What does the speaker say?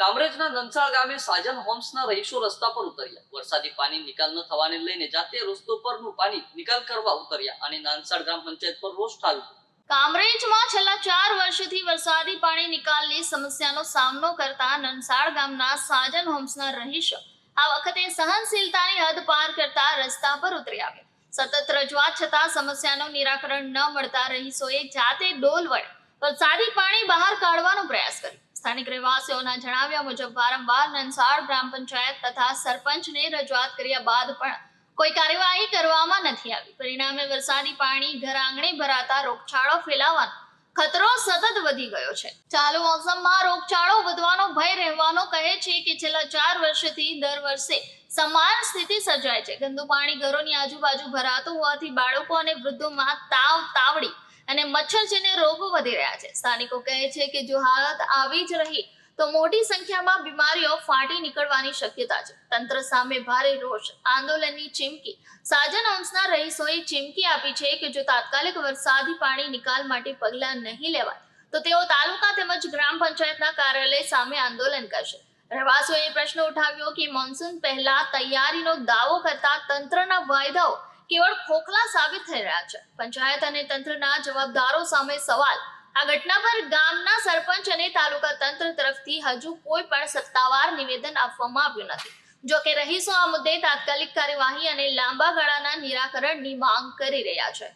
કામરેજના નંસાળ ગામે સાજન હોમ્સના રહીશો રસ્તા પર ઉતર્યા. વરસાદી પાણી નિકાલ ન થવાને લઈને જાતે રસ્તો પરનું પાણી નિકાલ કરવા ઉતર્યા અને નંસાળ ગ્રામ પંચાયત પર રોષ ઠાલવ્યો. કામરેજમાં છેલ્લા 4 વર્ષથી વરસાદી પાણી નિકાલની સમસ્યાનો સામનો કરતા નંસાળ ગામના સાજન હોમ્સના રહીશો આ વખતે સહનશીલતાની હદ પાર કરતા રસ્તા પર ઉતરી આવ્યા. સતત રજૂઆત છતાં સમસ્યાનું નિરાકરણ ન મળતા રહીશોએ જાતે ડોલ વડે વરસાદી પાણી બહાર કાઢવાનો પ્રયાસ કર્યો. સ્થાનિક રહેવાસીઓના જણાવ્યા મુજબ વારંવાર નંસાળ ગ્રામ પંચાયત તથા સરપંચને રજૂઆત કર્યા બાદ પણ કોઈ કાર્યવાહી કરવામાં નથી આવી. પરિણામે વરસાદી પાણી ઘર આંગણે ભરાતા રોગચાળો ફેલાવાનો ખતરો સતત વધી ગયો છે. ચાલુ મોસમમાં રોગચાળો વધવાનો ભય રહેવાનો કહે છે કે છેલ્લા 4 વર્ષથી દર વર્ષે સમાન સ્થિતિ સર્જાય છે. ગંદુ પાણી ઘરોની આજુબાજુ ભરાતું હોવાથી બાળકો અને વૃદ્ધોમાં તાવ, તાવડી અને મચ્છરજન્ય રોગો વધી રહ્યા છે. સ્થાનિકો કહે છે કે જો હાલત આવી જ રહી તો મોટી સંખ્યામાં બીમારીઓ ફાટી નીકળવાની શક્યતા છે. તંત્ર સામે ભારે રોષ આંદોલનની ચીમકી સાજન હોમ્સના રહીશોએ ચીમકી આપી છે કે જો તાત્કાલિક વરસાદી પાણી નિકાલ માટે પગલાં નહીં લેવાય તો તેઓ તાલુકા તેમજ ગ્રામ પંચાયતના કાર્યાલય સામે આંદોલન કરશે. રહેવાસીઓએ પ્રશ્ન ઉઠાવ્યો કે મોન્સૂન પહેલા તૈયારીનો દાવો કરતા તંત્રના વાયદાઓ કેવળ ખોખલા સાબિત થઈ રહ્યા છે. પંચાયત અને તંત્રના જવાબદારો સામે સવાલ. આ ઘટના પર ગામના સરપંચ અને તાલુકા તંત્ર તરફથી હજુ કોઈ પણ સત્તાવાર નિવેદન આપવામાં આવ્યું નથી. જો કે રહીશો આ મુદ્દે તાત્કાલિક કાર્યવાહી અને લાંબા ગાળાના નિરાકરણની માંગ કરી રહ્યા છે.